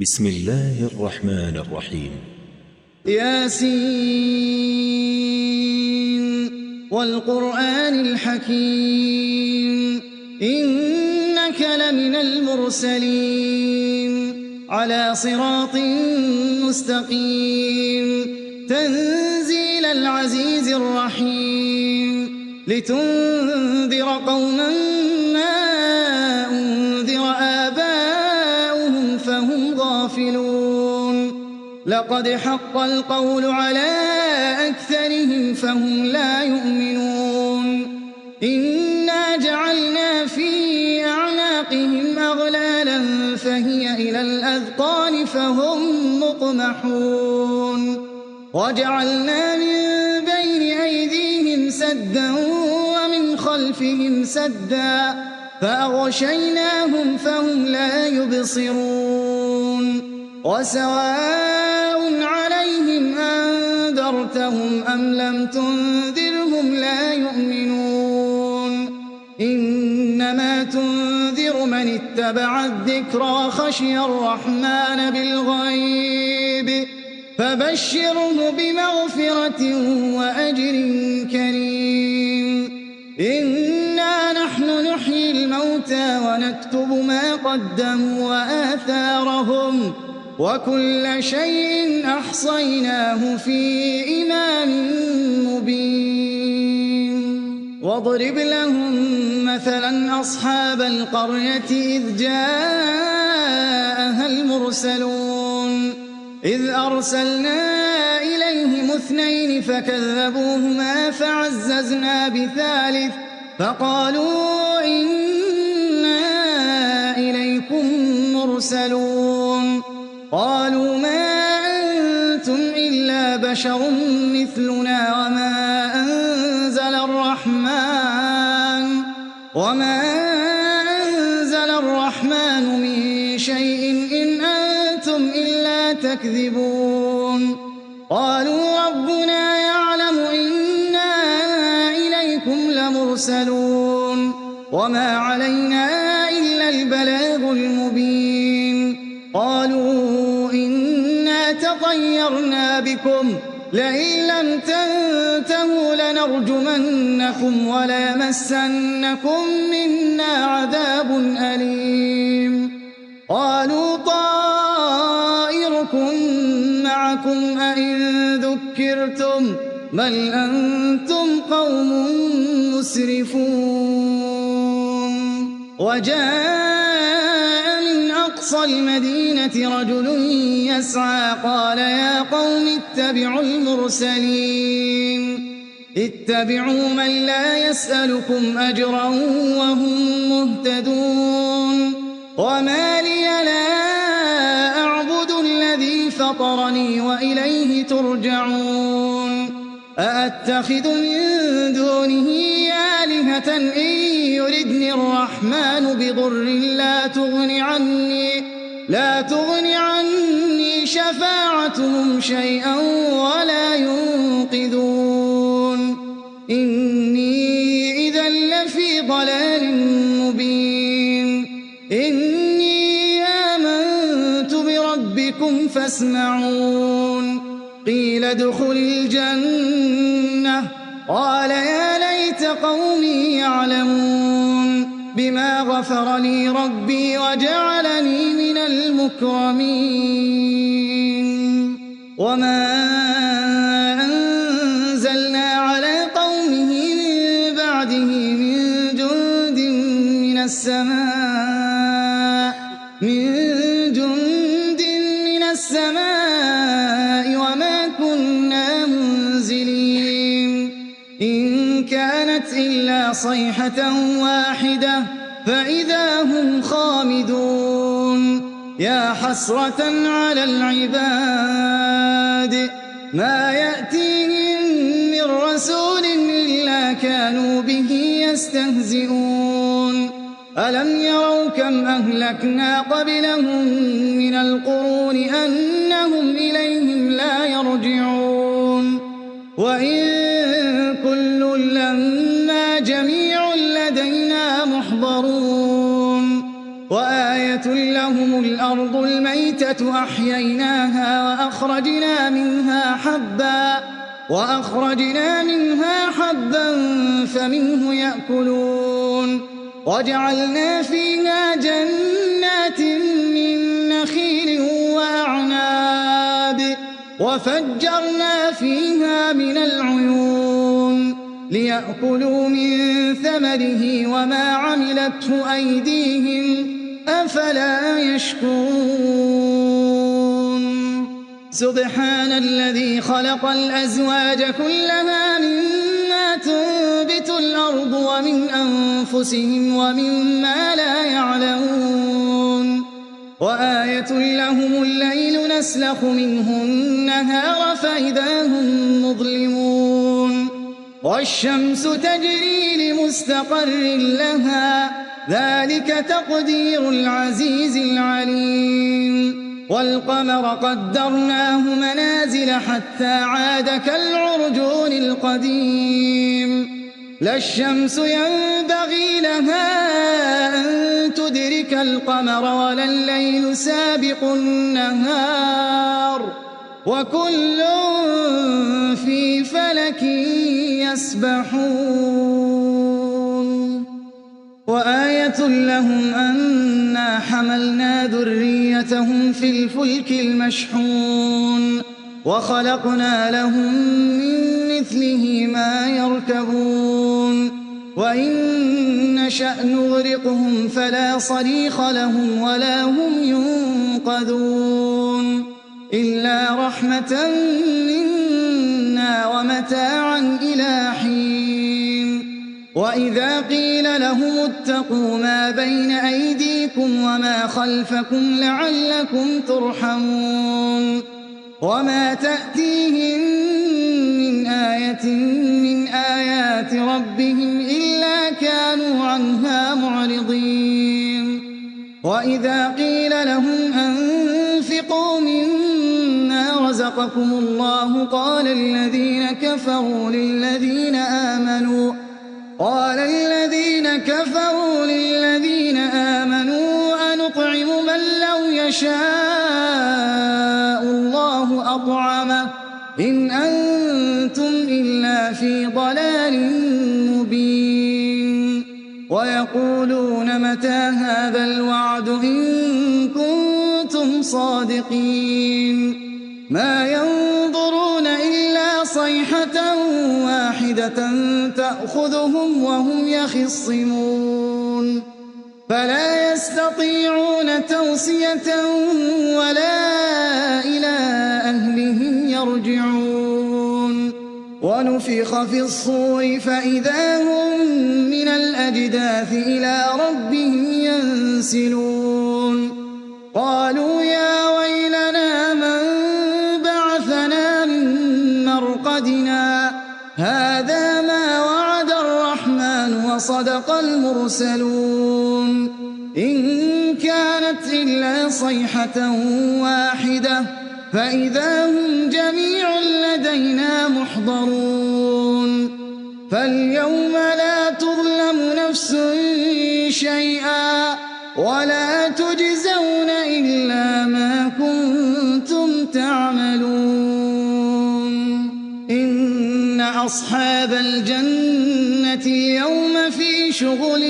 بسم الله الرحمن الرحيم. ياسين والقرآن الحكيم إنك لمن المرسلين على صراط مستقيم تنزيل العزيز الرحيم لتنذر قوما ما أنذر آباؤهم فهم غافلون لقد حق القول على أكثرهم فهم لا يؤمنون إنا جعلنا في أعناقهم أغلالا فهي إلى الأذقان فهم مقمحون وجعلنا من بين أيديهم سدا ومن خلفهم سدا فأغشيناهم فهم لا يبصرون وسواء عليهم أنذرتهم أم لم تنذرهم لا يؤمنون إنما تنذر من اتبع الذكر وخشي الرحمن بالغيب فبشره بمغفرة وأجر كريم إنا نحن نحيي الموتى ونكتب ما قدموا وآثارهم وكل شيء أحصيناه في إمام مبين واضرب لهم مثلا أصحاب القرية إذ جاءها المرسلون إذ أرسلنا إليهم 2 فكذبوهما فعززنا بثالث فقالوا إنا إليكم مرسلون قالوا ما أنتم إلا بشر مثلنا وما أنزل الرحمن من شيء إن أنتم إلا تكذبون قالوا ربنا يعلم إنا إليكم لمرسلون وما علينا إلا البلاغ المبين قالوا إنا تطيرنا بكم لئن لم تنتهوا لنرجمنكم وليمسنكم منا عذاب أليم قالوا طائركم معكم أئن ذكرتم بل أنتم قوم مسرفون وجاء من أقصى المدينة رجل يسعى قال يا قوم اتبعوا المرسلين اتبعوا من لا يسألكم أجرا وهم مهتدون وما لي لا أعبد الذي فطرني وإليه ترجعون أأتخذ من دونه آلهة إن يردني الرحمن بضر لا تغن عني شفاعتهم شيئا ولا ينقذون إني إذا لفي ضلال مبين إني آمنت بربكم فاسمعون قيل ادخل الجنة قال يا ليت قومي يعلمون بما غفر لي ربي وجعلني من المكرمين وما أنزلنا على قومه من بعده من جند من السماء وما كنا منزلين إن كانت إلا صيحة واحدة فإذا هم خامدون يا حسرة على العباد ما يأتيهم من رسول إلا كانوا به يستهزئون ألم يروا كم أهلكنا قبلهم من القرون أنهم إليهم لا يرجعون وإن كل لما جميع لدينا محضرون وآية لهم الأرض الميتة أحييناها وأخرجنا منها حبا فمنه يأكلون وجعلنا فيها جنات من نخيل وأعناب وفجرنا فيها من العيون ليأكلوا من ثمره وما عملته أيديهم أفلا يشكرون سبحان الذي خلق الأزواج كلها مما تنبت الأرض ومن أنفسهم ومما لا يعلمون وآية لهم الليل نسلخ منه النهار فإذا هم مظلمون والشمس تجري لمستقر لها ذلك تقدير العزيز العليم والقمر قدرناه منازل حتى عاد كالعرجون القديم لا الشمس ينبغي لها أن تدرك القمر ولا الليل سابق النهار وكل في فلك يسبحون وآية لهم أنا حملنا ذريتهم في الفلك المشحون وخلقنا لهم من مثله ما يركبون وإن نشأ نغرقهم فلا صريخ لهم ولا هم ينقذون إلا رحمة منا ومتاعا إلى حين وإذا قيل لهم اتقوا ما بين أيديكم وما خلفكم لعلكم ترحمون وما تأتيهم من آية من آيات ربهم إلا كانوا عنها معرضين وإذا قيل لهم أنفقوا مما رزقكم الله قال الذين كفروا للذين آمنوا أنطعم من لو يشاء الله أطعمه إن أنتم إلا في ضلال مبين ويقولون متى هذا الوعد إن كنتم صادقين ما ينظرون إلا صيحة واحدة تأخذهم وهم يخصمون فلا يستطيعون توصية ولا إلى أهلهم يرجعون ونفخ في الصور فإذا هم من الأجداث إلى ربهم ينسلون قالوا يا ويلنا من بعثنا من مرقدنا هذا ما وعد الرحمن وصدق المرسلون إن كانت إلا صيحة واحدة فإذا هم جميع لدينا محضرون فاليوم لا تظلم نفس شيئا ولا تجزون إلا ما كنتم تعملون إن أصحاب الجنة اليوم في شغل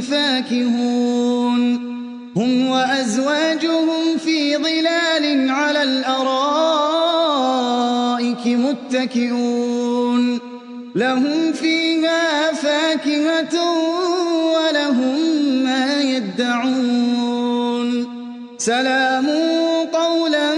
فاكهون هم وأزواجهم في ظلال على الأرائك متكئون لهم فيها فاكهة ولهم ما يدعون سلام قولا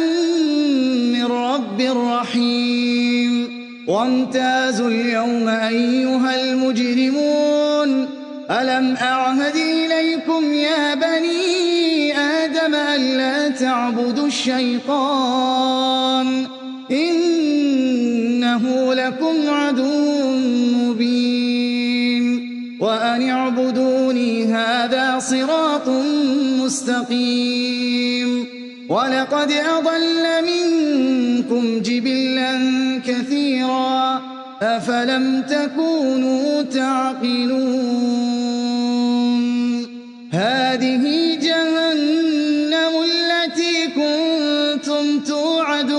من رب رحيم وامتازوا اليوم أيها المجرمون ألم أعهد إليكم يا بني آدم ألا تعبدوا الشيطان إنه لكم عدو مبين وأن اعبدوني هذا صراط مستقيم ولقد أضل منكم جبلا كثيرا أفلم تكونوا تعقلون هذه جهنم التي كنتم كنتم توعدون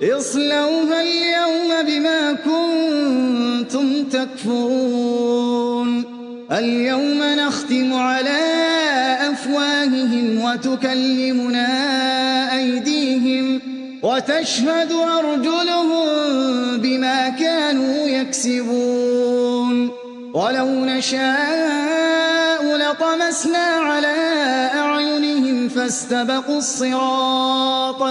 اصلوها اليوم بما كنتم تكفرون اليوم نختم على أفواههم وتكلمنا أيديهم وتشهد أرجلهم بما كانوا يكسبون ولو نشاء لطمسنا على أعينهم فاستبقوا الصراط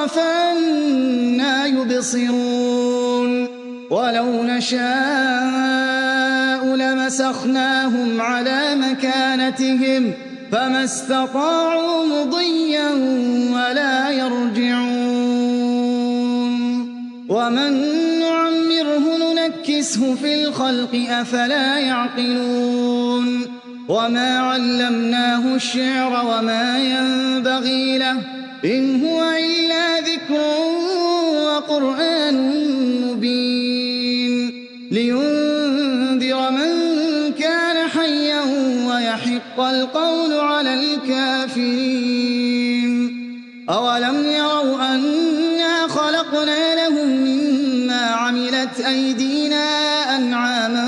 فأنى يبصرون ولو نشاء لمسخناهم على مكانتهم فما استطاعوا مضيا ولا يرجعون ومن نعمره ننكسه في الخلق أفلا يعقلون وما علمناه الشعر وما ينبغي له إن هو إلا ذكر وقرآن مبين لينذر من كان حيا ويحق القول على الكافرين أولم يروا أنا خلقنا لهم مما عملت أيدينا أنعاما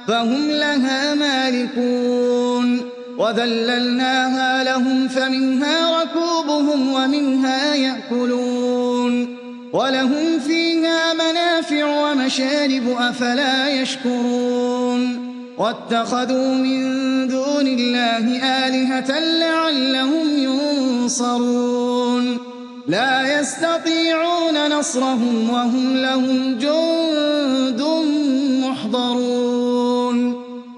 فهم لها مالكون وذللناها لهم فمنها ركوبهم ومنها يأكلون ولهم فيها منافع ومشارب أفلا يشكرون واتخذوا من دون الله آلهة لعلهم ينصرون لا يستطيعون نصرهم وهم لهم جند محضرون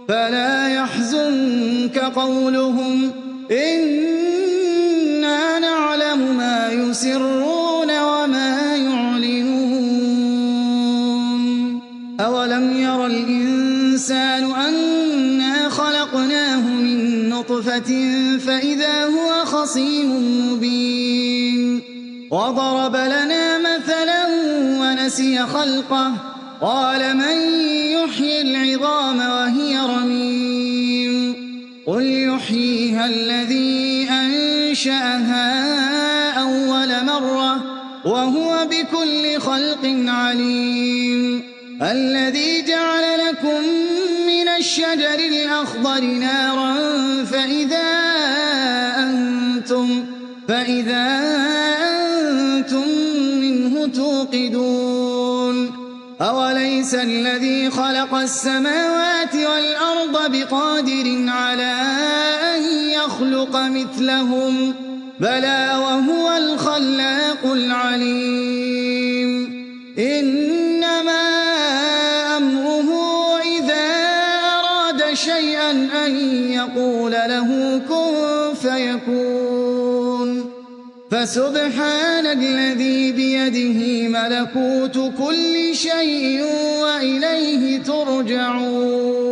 فلا يحزنك قولهم إنا نعلم ما يسرون وما يعلنون أولم ير الإنسان أنا خلقناه من نطفة فإذا هو خصيم مبين وضرب لنا مثلا ونسي خلقه قال من يحيي العظام وهي رميم قل يحييها الذي أنشأها أول مرة وهو بكل خلق عليم الذي جعل لكم من الشجر الأخضر نارا فإذا أنتم منه توقدون أوليس الذي خلق السماوات والأرض بقادر على أن يخلق مثلهم بلى وهو الخلاق العليم إنما أمره إذا أراد شيئا أن يقول له كن فيكون فسبحان الذي بيده ملكوت كل شيء وإليه ترجعون